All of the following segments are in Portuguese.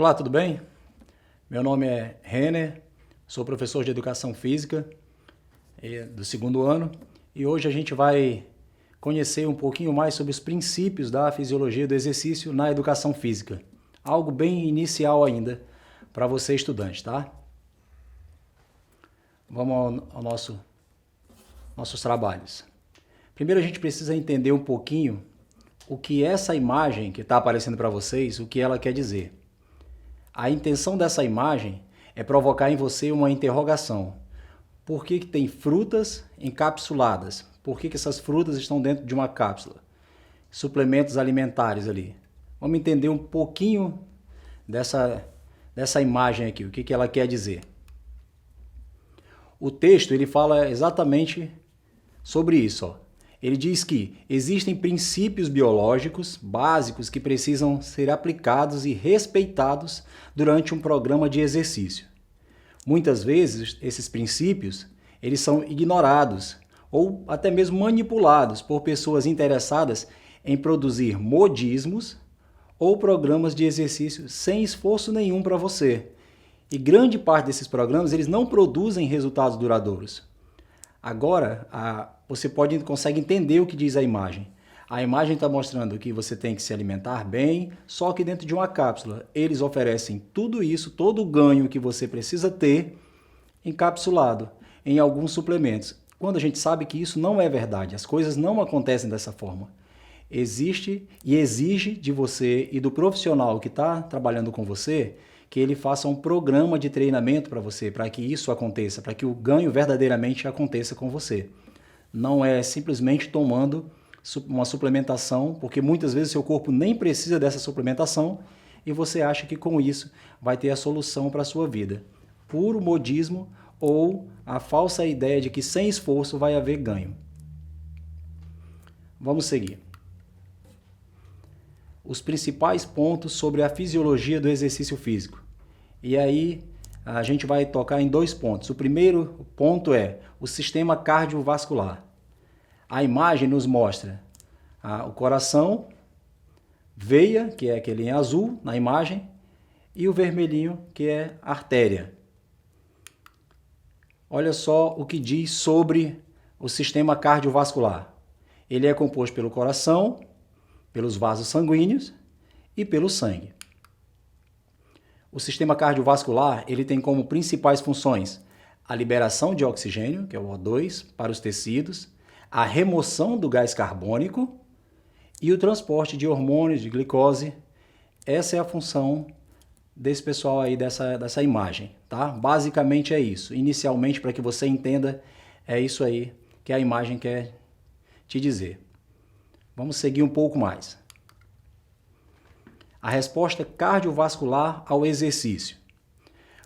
Olá, tudo bem? Meu nome é Renner, sou professor de Educação Física do segundo ano e hoje a gente vai conhecer um pouquinho mais sobre os princípios da fisiologia do exercício na educação física. Algo bem inicial ainda para você estudante, tá? Vamos ao nossos trabalhos. Primeiro a gente precisa entender um pouquinho o que essa imagem que está aparecendo para vocês, o que ela quer dizer. A intenção dessa imagem é provocar em você uma interrogação. Por que tem frutas encapsuladas? Por que essas frutas estão dentro de uma cápsula? Suplementos alimentares ali. Vamos entender um pouquinho dessa imagem aqui, o que ela quer dizer. O texto ele fala exatamente sobre isso. Ó. Ele diz que existem princípios biológicos básicos que precisam ser aplicados e respeitados durante um programa de exercício. Muitas vezes, esses princípios eles são ignorados ou até mesmo manipulados por pessoas interessadas em produzir modismos ou programas de exercício sem esforço nenhum para você. E grande parte desses programas eles não produzem resultados duradouros. Agora, você consegue entender o que diz a imagem. A imagem está mostrando que você tem que se alimentar bem, só que dentro de uma cápsula. Eles oferecem tudo isso, todo o ganho que você precisa ter, encapsulado em alguns suplementos. Quando a gente sabe que isso não é verdade, as coisas não acontecem dessa forma. Existe e exige de você e do profissional que está trabalhando com você que ele faça um programa de treinamento para você, para que isso aconteça, para que o ganho verdadeiramente aconteça com você. Não é simplesmente tomando uma suplementação, porque muitas vezes seu corpo nem precisa dessa suplementação e você acha que com isso vai ter a solução para a sua vida. Puro modismo ou a falsa ideia de que sem esforço vai haver ganho. Vamos seguir. Os principais pontos sobre a fisiologia do exercício físico. E aí a gente vai tocar em dois pontos. O primeiro ponto é o sistema cardiovascular. A imagem nos mostra o coração, veia, que é aquele em azul na imagem, e o vermelhinho, que é artéria. Olha só o que diz sobre o sistema cardiovascular. Ele é composto pelo coração, pelos vasos sanguíneos e pelo sangue. O sistema cardiovascular ele tem como principais funções a liberação de oxigênio, que é o O2, para os tecidos, a remoção do gás carbônico e o transporte de hormônios, de glicose. Essa é a função desse pessoal aí, dessa imagem, tá? Basicamente é isso. Inicialmente, para que você entenda, é isso aí que a imagem quer te dizer. Vamos seguir um pouco mais. A resposta cardiovascular ao exercício.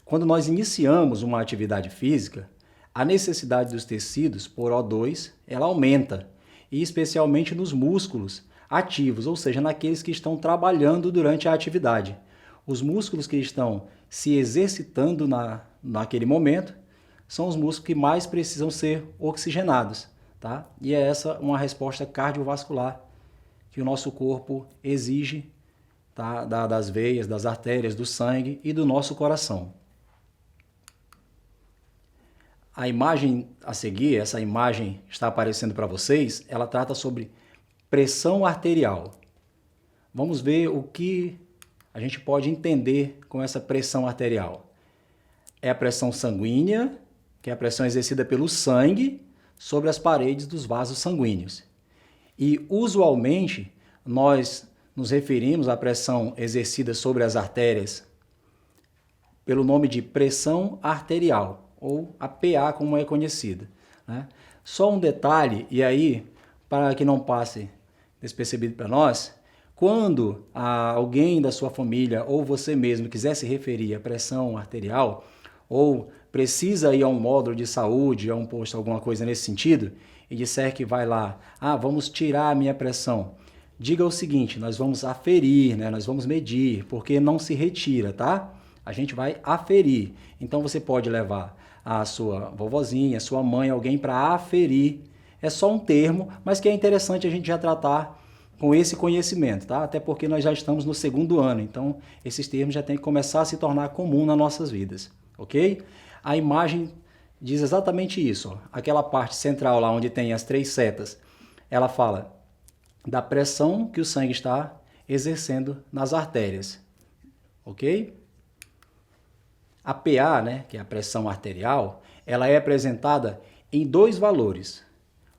Quando nós iniciamos uma atividade física, a necessidade dos tecidos por O2 ela aumenta, e especialmente nos músculos ativos, ou seja, naqueles que estão trabalhando durante a atividade. Os músculos que estão se exercitando naquele momento são os músculos que mais precisam ser oxigenados. Tá? E é essa uma resposta cardiovascular que o nosso corpo exige, tá? Das veias, das artérias, do sangue e do nosso coração. A imagem a seguir, essa imagem está aparecendo para vocês, ela trata sobre pressão arterial. Vamos ver o que a gente pode entender com essa pressão arterial. É a pressão sanguínea, que é a pressão exercida pelo sangue sobre as paredes dos vasos sanguíneos. E, usualmente, nós nos referimos à pressão exercida sobre as artérias pelo nome de pressão arterial, ou a PA como é conhecida. Né? Só um detalhe, e aí, para que não passe despercebido para nós, quando alguém da sua família ou você mesmo quiser se referir à pressão arterial, ou precisa ir a um módulo de saúde, a um posto, alguma coisa nesse sentido, e disser que vai lá, vamos tirar a minha pressão. Diga o seguinte, nós vamos aferir, né? Nós vamos medir, porque não se retira, tá? A gente vai aferir. Então você pode levar a sua vovozinha, a sua mãe, alguém para aferir. É só um termo, mas que é interessante a gente já tratar com esse conhecimento, tá? Até porque nós já estamos no segundo ano, então esses termos já têm que começar a se tornar comum nas nossas vidas, ok? A imagem diz exatamente isso, ó. Aquela parte central lá onde tem as 3 setas, ela fala da pressão que o sangue está exercendo nas artérias, ok? A PA, né, que é a pressão arterial, ela é apresentada em 2 valores.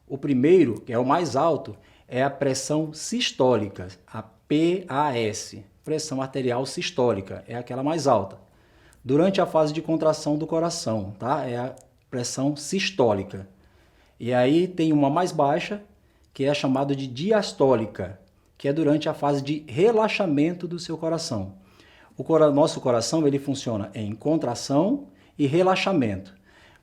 O primeiro, que é o mais alto, é a pressão sistólica, a PAS, pressão arterial sistólica, é aquela mais alta. Durante a fase de contração do coração, tá? É a pressão sistólica. E aí tem uma mais baixa, que é chamada de diastólica, que é durante a fase de relaxamento do seu coração. Nosso coração ele funciona em contração e relaxamento.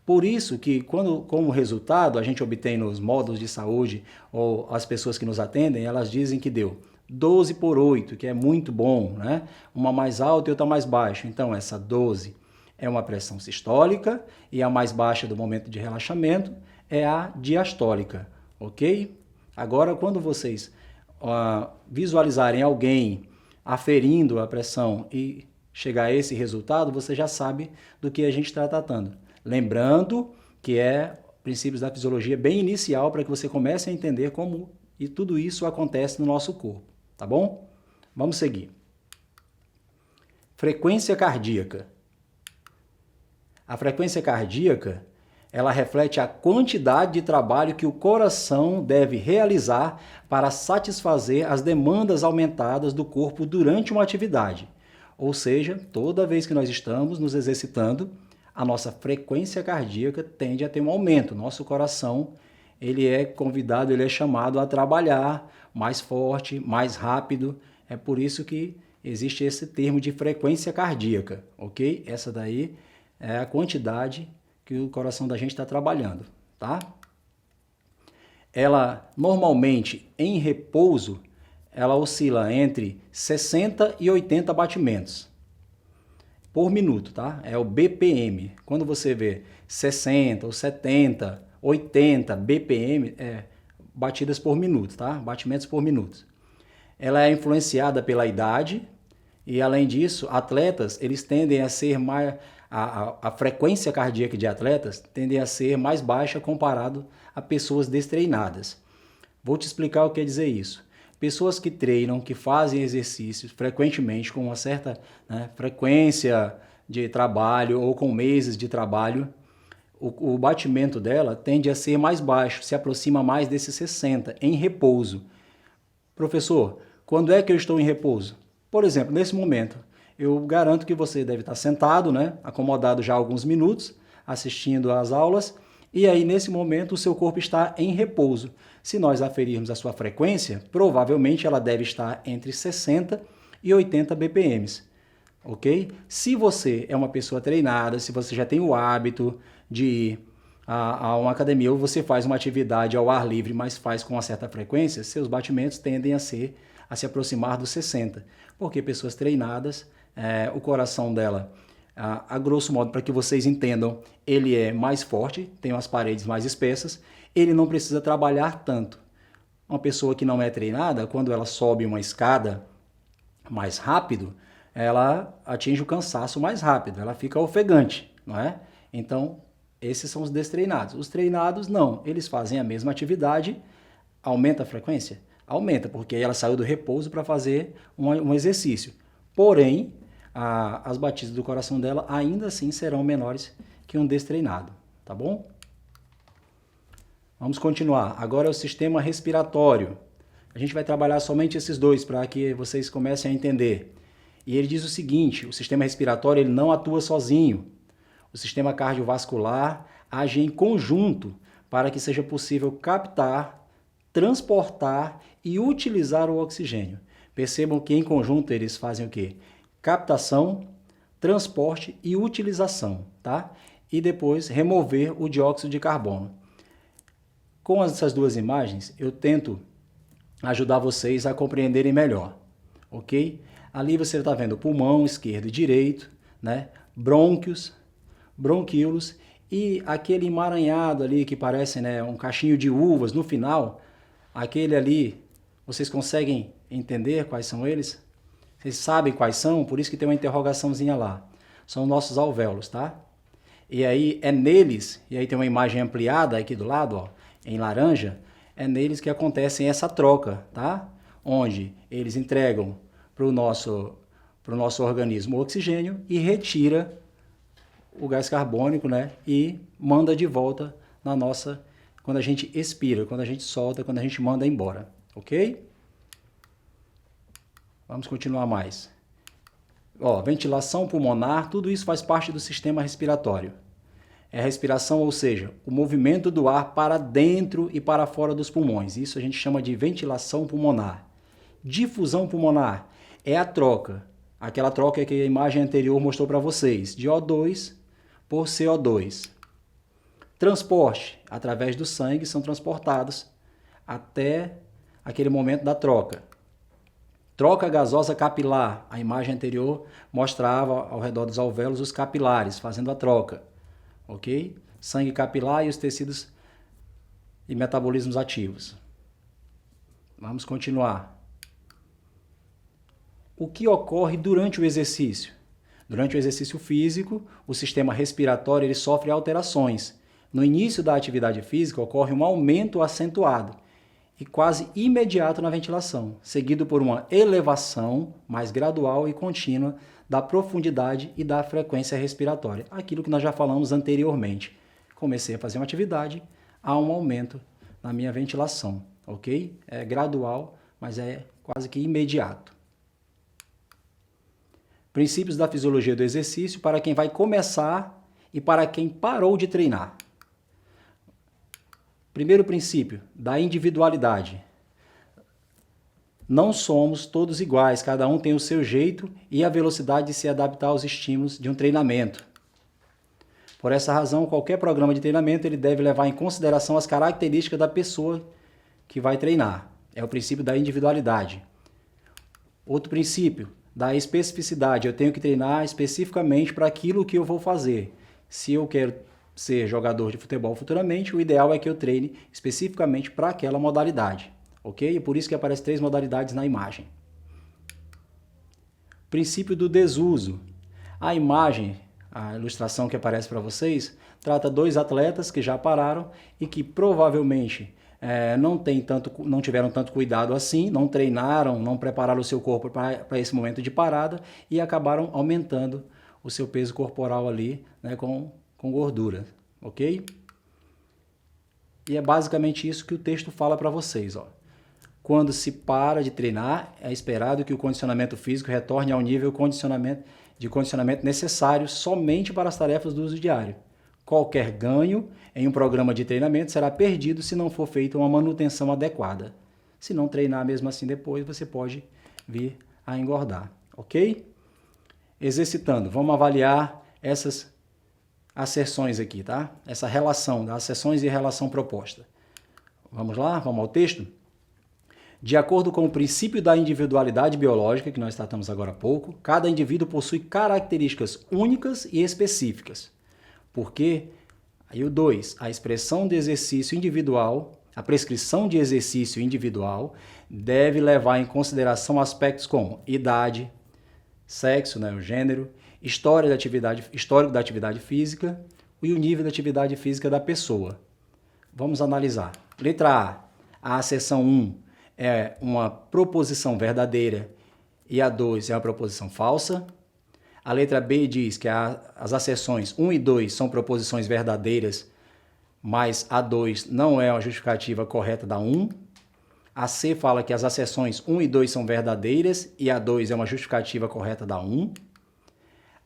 Por isso que, como resultado, a gente obtém nos módulos de saúde, ou as pessoas que nos atendem, elas dizem que deu 12/8, que é muito bom, né? Uma mais alta e outra mais baixa. Então, essa 12 é uma pressão sistólica e a mais baixa do momento de relaxamento é a diastólica, ok? Agora, quando vocês visualizarem alguém aferindo a pressão e chegar a esse resultado, você já sabe do que a gente está tratando. Lembrando que é princípios da fisiologia bem inicial para que você comece a entender como e tudo isso acontece no nosso corpo, tá bom? Vamos seguir. Frequência cardíaca. A frequência cardíaca, ela reflete a quantidade de trabalho que o coração deve realizar para satisfazer as demandas aumentadas do corpo durante uma atividade. Ou seja, toda vez que nós estamos nos exercitando, a nossa frequência cardíaca tende a ter um aumento. Nosso coração, ele é convidado, ele é chamado a trabalhar mais forte, mais rápido. É por isso que existe esse termo de frequência cardíaca, ok? Essa daí é a quantidade que o coração da gente está trabalhando, tá? Ela, normalmente, em repouso, ela oscila entre 60 e 80 batimentos por minuto, tá? É o BPM. Quando você vê 60 ou 70, 80 BPM, é batidas por minuto, tá? Batimentos por minuto. Ela é influenciada pela idade e, além disso, atletas, eles tendem a ser mais... A frequência cardíaca de atletas tende a ser mais baixa comparado a pessoas destreinadas. Vou te explicar o que quer dizer isso. Pessoas que treinam, que fazem exercícios frequentemente, com uma certa frequência de trabalho ou com meses de trabalho, o batimento dela tende a ser mais baixo, se aproxima mais desses 60, em repouso. Professor, quando é que eu estou em repouso? Por exemplo, nesse momento, eu garanto que você deve estar sentado, né, acomodado já há alguns minutos, assistindo às aulas, e aí nesse momento o seu corpo está em repouso. Se nós aferirmos a sua frequência, provavelmente ela deve estar entre 60 e 80 BPMs, ok? Se você é uma pessoa treinada, se você já tem o hábito de ir a uma academia ou você faz uma atividade ao ar livre, mas faz com uma certa frequência, seus batimentos tendem a se aproximar dos 60, porque pessoas treinadas, o coração dela, a grosso modo, para que vocês entendam, ele é mais forte, tem umas paredes mais espessas, ele não precisa trabalhar tanto. Uma pessoa que não é treinada, quando ela sobe uma escada mais rápido, ela atinge o cansaço mais rápido, ela fica ofegante, não é? Então, esses são os destreinados. Os treinados, não, eles fazem a mesma atividade, aumenta a frequência? Aumenta, porque ela saiu do repouso para fazer um exercício. Porém, as batidas do coração dela ainda assim serão menores que um destreinado, tá bom? Vamos continuar. Agora é o sistema respiratório. A gente vai trabalhar somente esses dois para que vocês comecem a entender. E ele diz o seguinte, o sistema respiratório ele não atua sozinho. O sistema cardiovascular age em conjunto para que seja possível captar, transportar e utilizar o oxigênio. Percebam que em conjunto eles fazem o quê? Captação, transporte e utilização, tá? E depois remover o dióxido de carbono. Com essas duas imagens, eu tento ajudar vocês a compreenderem melhor, ok? Ali você está vendo pulmão esquerdo e direito, né? Brônquios, bronquíolos e aquele emaranhado ali que parece, né, um cachinho de uvas no final, aquele ali, Vocês conseguem entender quais são eles? Vocês sabem quais são? Por isso que tem uma interrogaçãozinha lá. São nossos alvéolos, tá? E aí é neles, e aí tem uma imagem ampliada aqui do lado, ó, em laranja, é neles que acontece essa troca, tá? Onde eles entregam para o nosso organismo o oxigênio e retira o gás carbônico, né? E manda de volta na nossa, quando a gente expira, quando a gente solta, quando a gente manda embora, ok? Vamos continuar mais. Ó, ventilação pulmonar, tudo isso faz parte do sistema respiratório. É a respiração, ou seja, o movimento do ar para dentro e para fora dos pulmões. Isso a gente chama de ventilação pulmonar. Difusão pulmonar é a troca, aquela troca que a imagem anterior mostrou para vocês, de O2 por CO2. Transporte, através do sangue, são transportados até aquele momento da troca. Troca gasosa capilar, a imagem anterior mostrava ao redor dos alvéolos os capilares, fazendo a troca. Ok? Sangue capilar e os tecidos e metabolismos ativos. Vamos continuar. O que ocorre durante o exercício? Durante o exercício físico, o sistema respiratório ele sofre alterações. No início da atividade física ocorre um aumento acentuado e quase imediato na ventilação, seguido por uma elevação mais gradual e contínua da profundidade e da frequência respiratória. Aquilo que nós já falamos anteriormente. Comecei a fazer uma atividade, há um aumento na minha ventilação, ok? É gradual, mas é quase que imediato. Princípios da fisiologia do exercício para quem vai começar e para quem parou de treinar. Primeiro princípio, da individualidade. Não somos todos iguais, cada um tem o seu jeito e a velocidade de se adaptar aos estímulos de um treinamento. Por essa razão, qualquer programa de treinamento ele deve levar em consideração as características da pessoa que vai treinar. É o princípio da individualidade. Outro princípio, da especificidade. Eu tenho que treinar especificamente para aquilo que eu vou fazer. Se eu quero ser jogador de futebol futuramente, o ideal é que eu treine especificamente para aquela modalidade. Ok? E por isso que aparecem 3 modalidades na imagem. Princípio do desuso. A imagem, a ilustração que aparece para vocês, trata 2 atletas que já pararam e que provavelmente não tiveram tanto cuidado assim, não treinaram, não prepararam o seu corpo para esse momento de parada e acabaram aumentando o seu peso corporal ali, né, com gordura, ok? E é basicamente isso que o texto fala para vocês, ó. Quando se para de treinar, é esperado que o condicionamento físico retorne ao nível de condicionamento necessário somente para as tarefas do uso diário. Qualquer ganho em um programa de treinamento será perdido se não for feita uma manutenção adequada. Se não treinar mesmo assim depois, você pode vir a engordar, ok? Exercitando, vamos avaliar essas asserções aqui, tá? Essa relação das asserções e relação proposta. Vamos lá? Vamos ao texto? De acordo com o princípio da individualidade biológica, que nós tratamos agora há pouco, cada indivíduo possui características únicas e específicas. Porque, aí o 2, a expressão de exercício individual, a prescrição de exercício individual deve levar em consideração aspectos como idade, sexo, né, o gênero, histórico da atividade física e o nível de atividade física da pessoa. Vamos analisar. Letra A asserção 1 é uma proposição verdadeira e a 2 é uma proposição falsa. A letra B diz que as asserções 1 e 2 são proposições verdadeiras, mas a 2 não é uma justificativa correta da 1. A C fala que as asserções 1 e 2 são verdadeiras e a 2 é uma justificativa correta da 1.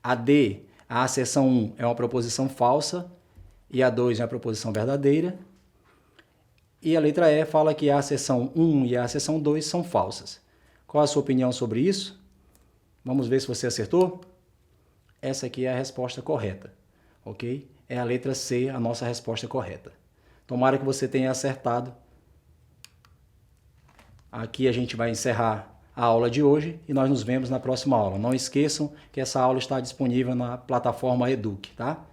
A D, a asserção 1 é uma proposição falsa e a 2 é uma proposição verdadeira. E a letra E fala que a asserção 1 e a asserção 2 são falsas. Qual a sua opinião sobre isso? Vamos ver se você acertou? Essa aqui é a resposta correta, ok? É a letra C, a nossa resposta correta. Tomara que você tenha acertado. Aqui a gente vai encerrar a aula de hoje e nós nos vemos na próxima aula. Não esqueçam que essa aula está disponível na plataforma Eduque, tá?